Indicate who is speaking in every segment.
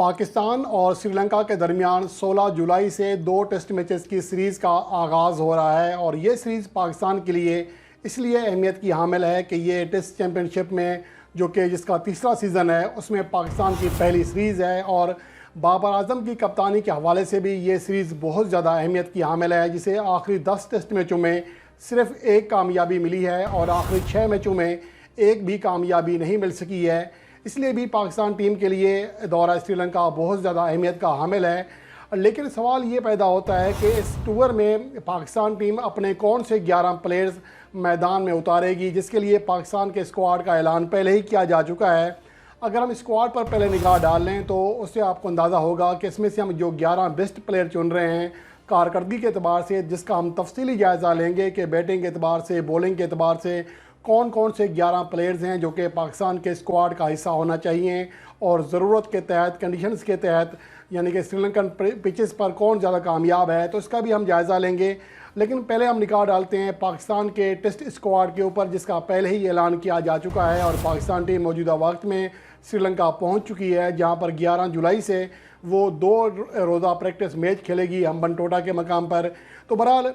Speaker 1: पाकिस्तान और श्रीलंका के दरमियान 16 जुलाई से 2 टेस्ट मैचेस की सीरीज़ का आगाज़ हो रहा है और ये सीरीज़ पाकिस्तान के लिए इसलिए अहमियत की हामिल है कि ये टेस्ट चैम्पियनशिप में जो कि जिसका तीसरा सीज़न है उसमें पाकिस्तान की पहली सीरीज़ है और बाबर आजम की कप्तानी के हवाले से भी ये सीरीज़ बहुत ज़्यादा अहमियत की हामिल है, जिसे आखिरी 10 टेस्ट मैचों में सिर्फ एक कामयाबी मिली है और आखिरी 6 मैचों में एक भी कामयाबी नहीं मिल सकी है। इसलिए भी पाकिस्तान टीम के लिए दौरा श्रीलंका बहुत ज़्यादा अहमियत का हामिल है। लेकिन सवाल ये पैदा होता है कि इस टूर में पाकिस्तान टीम अपने कौन से 11 प्लेयर्स मैदान में उतारेगी, जिसके लिए पाकिस्तान के स्क्वाड का ऐलान पहले ही किया जा चुका है। अगर हम स्क्वाड पर पहले निगाह डाल लें तो उससे आपको अंदाज़ा होगा कि इसमें से हम जो 11 बेस्ट प्लेयर चुन रहे हैं कारकर्दगी के अतबार से, जिसका हम तफसीली जायज़ा लेंगे कि बैटिंग के अतबार से, बॉलिंग के अतबार से कौन कौन से 11 प्लेयर्स हैं जो कि पाकिस्तान के स्क्वाड का हिस्सा होना चाहिए और ज़रूरत के तहत, कंडीशंस के तहत, यानी कि श्रीलंकन पिचेस पर कौन ज़्यादा कामयाब है, तो इसका भी हम जायज़ा लेंगे। लेकिन पहले हम निगाह डालते हैं पाकिस्तान के टेस्ट स्क्वाड के ऊपर, जिसका पहले ही ऐलान किया जा चुका है और पाकिस्तान टीम मौजूदा वक्त में श्रीलंका पहुंच चुकी है, जहां पर 11 जुलाई से वो 2 रोज़ा प्रैक्टिस मैच खेलेगी हम्बनटोटा के मकाम पर। तो बहरहाल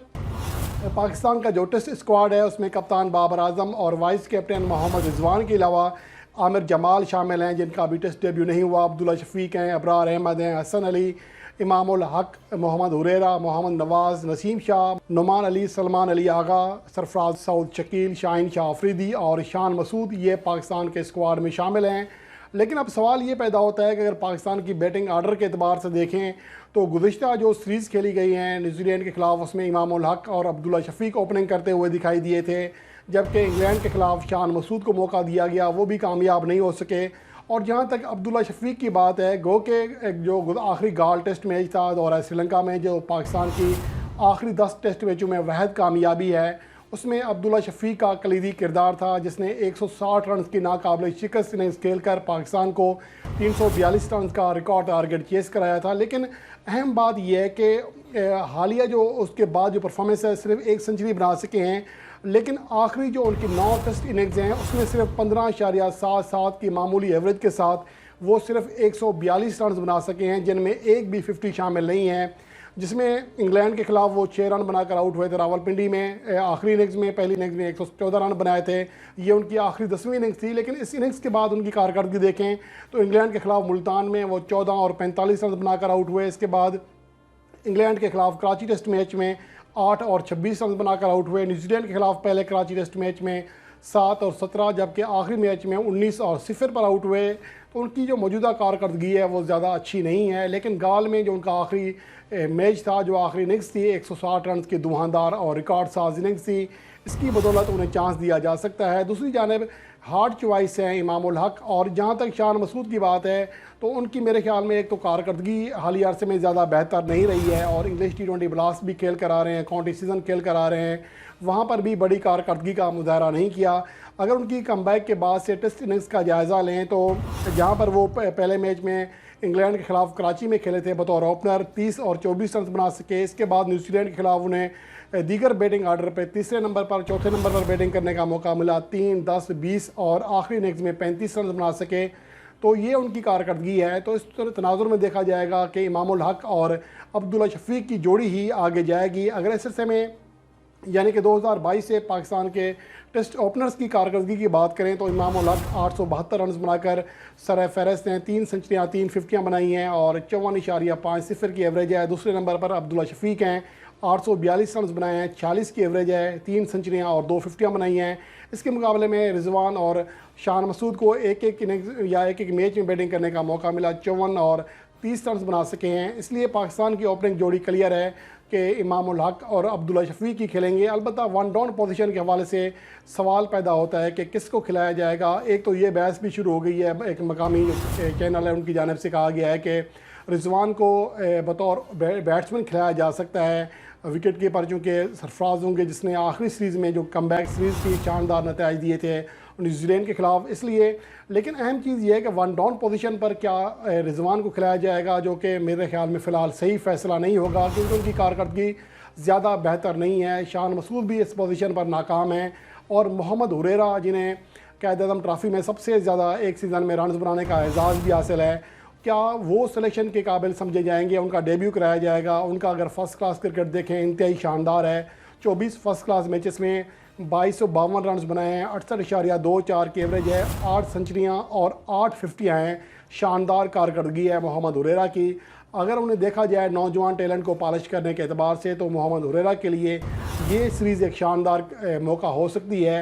Speaker 1: पाकिस्तान का जो टेस्ट स्क्वाड है उसमें कप्तान बाबर आजम और वाइस कैप्टन मोहम्मद रिजवान के अलावा आमिर जमाल शामिल हैं, जिनका अभी टेस्ट डेब्यू नहीं हुआ, अब्दुल्ला शफीक हैं, अबरार अहमद हैं, हसन अली, इमामुल हक, मोहम्मद हुरैरा, मोहम्मद नवाज़, नसीम शाह, नुमान अली, सलमान अली आगा, सरफराज सऊद शकील, शाहीन शाह अफरीदी और शान मसूद ये पाकिस्तान के स्क्वाड में शामिल हैं। लेकिन अब सवाल ये पैदा होता है कि अगर पाकिस्तान की बैटिंग आर्डर के अतबार से देखें तो गुज़िश्ता जो सीरीज़ खेली गई हैं न्यूजीलैंड के ख़िलाफ़, उसमें इमामुल हक और अब्दुल्ला शफीक ओपनिंग करते हुए दिखाई दिए थे, जबकि इंग्लैंड के ख़िलाफ़ शान मसूद को मौका दिया गया, वो भी कामयाब नहीं हो सके। और जहाँ तक अब्दुल्ला शफीक की बात है, गो के जो आखिरी गाल टेस्ट मैच था दौरा श्रीलंका में, जो पाकिस्तान की आखिरी 10 टेस्ट मैचों में वहद कामयाबी है, उसमें अब्दुल्ला शफीक का कलीदी किरदार था, जिसने 160 रन की नाकाबिल शिकस्त इनिंग्स खेलकर पाकिस्तान को 342 रन का रिकॉर्ड टारगेट चेस कराया था। लेकिन अहम बात यह है कि हालिया जो उसके बाद जो परफॉर्मेंस है, सिर्फ 1 सेंचुरी बना सके हैं, लेकिन आखिरी जो उनकी 9 टेस्ट इनिंग्स हैं उसमें सिर्फ 15.77 की मामूली एवरेज के साथ वो सिर्फ 142 रन बना सके हैं, जिनमें एक भी 50 शामिल नहीं है। जिसमें इंग्लैंड के ख़िलाफ़ वो 6 रन बनाकर आउट हुए थे रावलपिंडी में आखिरी इनिंग्स में, पहली इनिंग्स में 114 रन बनाए थे, ये उनकी आखिरी 10वीं इनिंग्स थी। लेकिन इस इनिंग्स के बाद उनकी कारकर्दगी देखें तो इंग्लैंड के ख़िलाफ़ मुल्तान में वो 14 और 45 रन बनाकर आउट हुए। इसके बाद इंग्लैंड के ख़िलाफ़ कराची टेस्ट मैच में 8 और 26 रन बनाकर आउट हुए। न्यूजीलैंड के ख़िलाफ़ पहले कराची टेस्ट मैच में 7 और 17, जबकि आखिरी मैच में 19 और 0 पर आउट हुए। तो उनकी जो मौजूदा कारकर्दगी है वो ज़्यादा अच्छी नहीं है। लेकिन गाल में जो उनका आखिरी मैच था, जो आखिरी इनिंग्स थी, 160 रन की धुआंधार और रिकॉर्ड साज इनिंग्स थी, इसकी बदौलत उन्हें चांस दिया जा सकता है। दूसरी जानिब हार्ड चॉइस हैं इमामुल हक, और जहाँ तक शान मसूद की बात है तो उनकी मेरे ख्याल में एक तो कारकर्दगी हालिया अरसे में ज़्यादा बेहतर नहीं रही है और इंग्लिश T20 ब्लास्ट भी खेल कर आ रहे हैं, काउंटी सीज़न खेल कर आ रहे हैं, वहाँ पर भी बड़ी कारकर्दगी का मुजाहरा नहीं किया। अगर उनकी कमबैक के बाद से टेस्ट इनिंग्स का जायज़ा लें तो जहाँ पर वो पहले मैच में इंग्लैंड के ख़िलाफ़ कराची में खेले थे बतौर ओपनर, 30 और 24 रन बना सके। इसके बाद न्यूजीलैंड के ख़िलाफ़ उन्हें दीगर बैटिंग आर्डर पर तीसरे नंबर पर, चौथे नंबर पर बैटिंग करने का मौका मिला, 3, 10, 20 और आखिरी इनिंग्स में 35 रन बना सके। तो ये उनकी कारकर्दगी है। तो इस तनाजुर में देखा जाएगा कि इमामुल हक और अब्दुल्ला शफीक की जोड़ी ही आगे जाएगी। अगर इस अरसे में यानी कि 2022 से पाकिस्तान के टेस्ट ओपनर्स की कारकर्दगी की बात करें तो इमामुल हक 872 रन बनाकर सर फहरस्त हैं, 3 सेंचुरियाँ, 3 50 बनाई हैं और 54.50 की एवरेज है। दूसरे नंबर पर अब्दुल्ला शफीक हैं, 842 रन बनाए हैं, 40 की एवरेज है, 3 सेंचुरियाँ और 2 50 बनाई हैं। इसके मुकाबले में रिजवान और शान मसूद को एक एक इनिंग्स या एक एक मैच में बैटिंग करने का मौका मिला, 54 और 30 रन बना सके हैं। इसलिए पाकिस्तान की ओपनिंग जोड़ी क्लियर है कि इमामुल हक और अब्दुल्ला शफीक ही खेलेंगे। अलबत्ता वन डाउन पोजीशन के हवाले से सवाल पैदा होता है कि किसको खिलाया जाएगा। एक तो ये बहस भी शुरू हो गई है, एक मकामी चैनल है उनकी जानिब से कहा गया है कि रिजवान को बतौर बैट्समैन खिलाया जा सकता है, विकेट कीपर चूँकि सरफराज होंगे, जिसने आखिरी सीरीज़ में जो कमबैक सीरीज़ थी शानदार नतीजे दिए थे न्यूजीलैंड के ख़िलाफ़, इसलिए। लेकिन अहम चीज़ ये है कि वन डाउन पोजीशन पर क्या रिजवान को खिलाया जाएगा, जो कि मेरे ख्याल में फ़िलहाल सही फ़ैसला नहीं होगा, क्योंकि उनकी कारकर्दगी ज़्यादा बेहतर नहीं है। शान मसूद भी इस पोजीशन पर नाकाम हैं और मोहम्मद हुरैरा, जिन्हें क़ायद-ए-आज़म ट्रॉफ़ी में सबसे ज़्यादा एक सीज़न में रन बनाने का एजाज़ भी हासिल है, क्या वो सिलेक्शन के काबिल समझे जाएंगे, उनका डेब्यू कराया जाएगा। उनका अगर फर्स्ट क्लास क्रिकेट देखें इंतहाई शानदार है। 24 फर्स्ट क्लास मैचेस में 2252 रन बनाए हैं, 68.24 की एवरेज है, 8 सेंचुरियाँ और 8 50 हैं। शानदार कारकर्दगी है मोहम्मद हुरैरा की। अगर उन्हें देखा जाए नौजवान टैलेंट को पॉलिश करने के अतबार से तो मोहम्मद हुरैरा के लिए ये सीरीज़ एक शानदार मौका हो सकती है।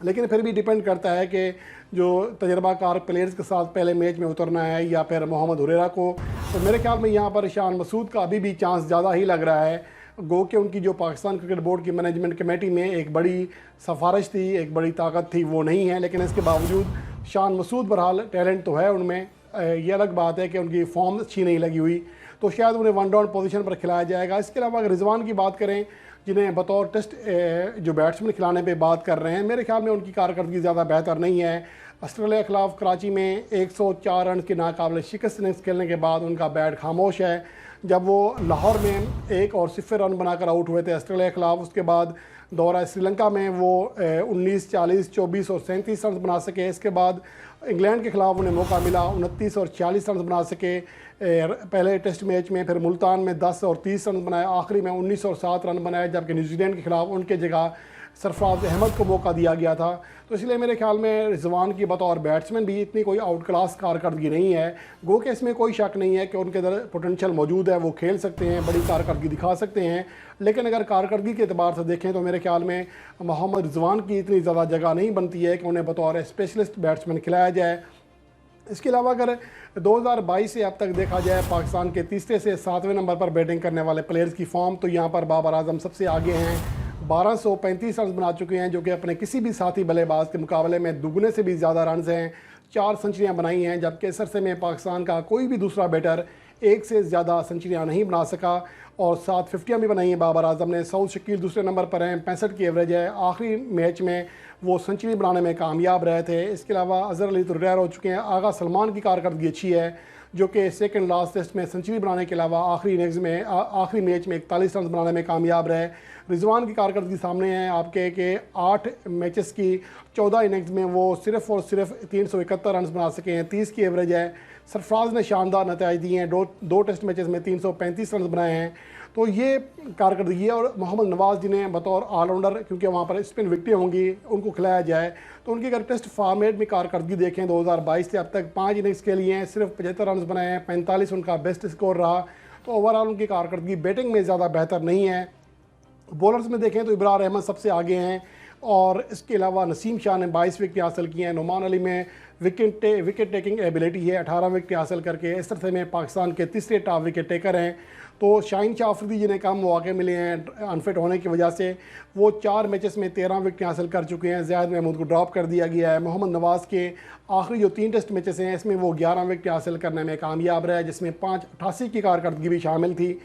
Speaker 1: लेकिन फिर भी डिपेंड करता है कि जो तजर्बाकार प्लेयर्स के साथ पहले मैच में उतरना है या फिर मोहम्मद हुरैरा को। तो मेरे ख्याल में यहाँ पर शान मसूद का अभी भी चांस ज़्यादा ही लग रहा है। गो कि उनकी जो पाकिस्तान क्रिकेट बोर्ड की मैनेजमेंट कमेटी में एक बड़ी सिफारिश थी, एक बड़ी ताकत थी, वो नहीं है। लेकिन इसके बावजूद शान मसूद बहरहाल टैलेंट तो है उनमें। ये अलग बात है कि उनकी फॉर्म अच्छी नहीं लगी हुई, तो शायद उन्हें वन डाउन पोजीशन पर खिलाया जाएगा। इसके अलावा अगर रिजवान की बात करें, जिन्हें बतौर टेस्ट जो बैट्समैन खिलाने पे बात कर रहे हैं, मेरे ख्याल में उनकी कारकर्दगी ज़्यादा बेहतर नहीं है। ऑस्ट्रेलिया के खिलाफ कराची में 104 रन की नाकाबिल शिकस्त इनिंग्स खेलने के बाद उनका बैट खामोश है। जब वो लाहौर में 1 और 0 रन बनाकर आउट हुए थे ऑस्ट्रेलिया के खिलाफ, उसके बाद दौरा श्रीलंका में वो 19, 40, 24 और 37 रन बना सके। इसके बाद इंग्लैंड के खिलाफ उन्हें मौका मिला, 29 और 40 रन बना सके पहले टेस्ट मैच में। फिर मुल्तान में 10 और 30 रन बनाए, आखिरी में 19 और 7 रन बनाए, जबकि न्यूजीलैंड के खिलाफ उनके जगह सरफराज अहमद को मौका दिया गया था। तो इसलिए मेरे ख्याल में रिजवान की बतौर बैट्समैन भी इतनी कोई आउट क्लास कारकर्दगी नहीं है। गो कि इसमें कोई शक नहीं है कि उनके अंदर पोटेंशियल मौजूद है, वो खेल सकते हैं, बड़ी कारकर्दगी दिखा सकते हैं। लेकिन अगर कारकर्दगी के अतबार से देखें तो मेरे ख्याल में मोहम्मद रिजवान की इतनी ज़्यादा जगह नहीं बनती है कि उन्हें बतौर स्पेशलिस्ट बैट्समैन खिलाया जाए। इसके अलावा अगर 2022 से अब तक देखा जाए पाकिस्तान के तीसरे से 7वें नंबर पर बैटिंग करने वाले प्लेयर्स की फॉर्म, तो यहाँ पर बाबर आजम सबसे आगे हैं। 1235 रन बना चुके हैं, जो कि अपने किसी भी साथी बल्लेबाज के मुकाबले में दुगने से भी ज़्यादा रन हैं। 4 सेंचुरियाँ बनाई हैं, जबकि इस अरसे में पाकिस्तान का कोई भी दूसरा बैटर 1 से ज़्यादा सेंचुरियाँ नहीं बना सका। और 7 50 भी बनाई हैं बाबर आजम ने। सऊद शकील दूसरे नंबर पर हैं, 65 की एवरेज है। आखिरी मैच में वो सेंचुरी बनाने में कामयाब रहे थे। इसके अलावा अजहर अली तो रिटायर हो चुके हैं। आगा सलमान की कारकर्दगी अच्छी है, जो कि सेकंड लास्ट टेस्ट में सेंचुरी बनाने के अलावा आखिरी इनिंग्स में आखिरी मैच में 41 रन बनाने में कामयाब रहे। रिजवान की कारकर्दगी सामने है आपके कि 8 मैचेस की 14 इनिंग्स में वो सिर्फ़ और सिर्फ 371 रन बना सके हैं, 30 की एवरेज है। सरफराज ने शानदार नतीजे दिए हैं, दो टेस्ट मैचेस में 335 रन बनाए हैं। तो ये कारकर्दगी है। और मोहम्मद नवाज़ जिन्हें बतौर ऑलराउंडर, क्योंकि वहाँ पर स्पिन विकेटें होंगी, उनको खिलाया जाए, तो उनकी अगर टेस्ट फॉर्मेट में कारकर्दगी देखें 2022 से अब तक 5 इनिंग्स के लिए हैं, सिर्फ 75 रन बनाए हैं, 45 उनका बेस्ट स्कोर रहा। तो ओवरऑल उनकी कारकर्दगी बैटिंग में ज़्यादा बेहतर नहीं है। बॉलर्स में देखें तो इब्रार अहमद सबसे आगे हैं, और इसके अलावा नसीम शाह ने 22 विकेट हासिल किए हैं। नुमान अली में विकेट टेकिंग एबिलिटी है, 18 विकेट हासिल करके इस तरह में पाकिस्तान के तीसरे टॉप विकेट टेकर हैं। तो शाहीन शाह अफरीदी जिन्हें कम मौके मिले हैं अनफिट होने की वजह से, वो 4 मैचेस में 13 विकेट हासिल कर चुके हैं। ज़ाहिद महमूद को ड्रॉप कर दिया गया है। मोहम्मद नवाज़ के आखिरी जो 3 टेस्ट मैचेस हैं, इसमें वो 11 विकेट हासिल करने में कामयाब रहे, जिसमें 588 की कारकर्दगी भी शामिल थी।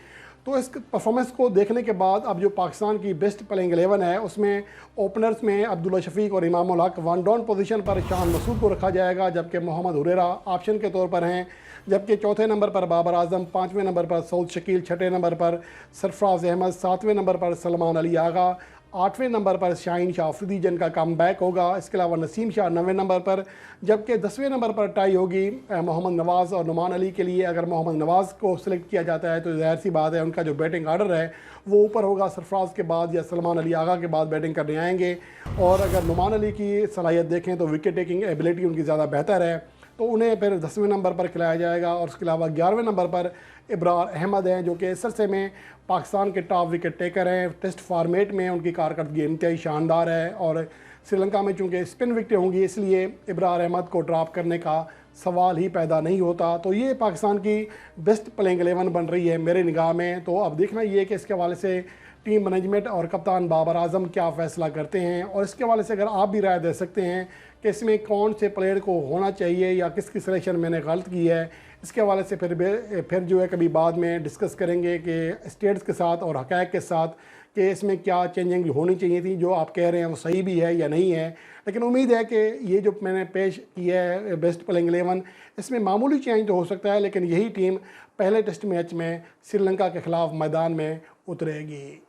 Speaker 1: तो इस परफॉर्मेंस को देखने के बाद अब जो पाकिस्तान की बेस्ट प्लेइंग 11 है, उसमें ओपनर्स में अब्दुल्ला शफीक और Imamul Haq, one down position पर शान मसूद को रखा जाएगा, जबकि मोहम्मद हुरैरा ऑप्शन के तौर पर हैं। जबकि चौथे नंबर पर बाबर आजम, 5वें नंबर पर सऊद शकील, 6ठे नंबर पर सरफराज अहमद, 7वें नंबर पर सलमान अली आगा, 8वें नंबर पर शाहीन शाह अफरीदी जिनका कम बैक होगा। इसके अलावा नसीम शाह 9वें नंबर पर, जबकि 10वें नंबर पर टाई होगी मोहम्मद नवाज़ और नुमान अली के लिए। अगर मोहम्मद नवाज़ को सिलेक्ट किया जाता है तो ज़ाहिर सी बात है उनका जो बैटिंग आर्डर है वो ऊपर होगा, सरफराज के बाद या सलमान अली आगा के बाद बैटिंग करने आएंगे। और अगर नुमान अली की सलाहियत देखें तो विकेट टेकिंग एबिलिटी उनकी ज़्यादा बेहतर है, तो उन्हें फिर 10वें नंबर पर खिलाया जाएगा। और उसके अलावा 11वें नंबर पर इब्रार अहमद हैं, जो कि इस अरसे में पाकिस्तान के टॉप विकेट टेकर हैं। टेस्ट फॉर्मेट में उनकी कारकर्दगी इंतहाई शानदार है, और श्रीलंका में चूँकि स्पिन विकेटें होंगी, इसलिए इब्रार अहमद को ड्रॉप करने का सवाल ही पैदा नहीं होता। तो ये पाकिस्तान की बेस्ट प्लेइंग 11 बन रही है मेरे निगाह में। तो अब देखना ये कि इसके हवाले से टीम मैनेजमेंट और कप्तान बाबर आजम क्या फ़ैसला करते हैं। और इसके हवाले से अगर आप भी राय दे सकते हैं कि इसमें कौन से प्लेयर को होना चाहिए या किसकी सिलेक्शन मैंने गलत की है, इसके हवाले से फिर जो है कभी बाद में डिस्कस करेंगे कि स्टेट्स के साथ और हक़ाइक़ के साथ कि इसमें क्या चेंजिंग होनी चाहिए थी। जो आप कह रहे हैं वो सही भी है या नहीं है, लेकिन उम्मीद है कि ये जो मैंने पेश किया है बेस्ट प्लेइंग 11, इसमें मामूली चेंज तो हो सकता है, लेकिन यही टीम पहले टेस्ट मैच में श्रीलंका के ख़िलाफ़ मैदान में उतरेगी।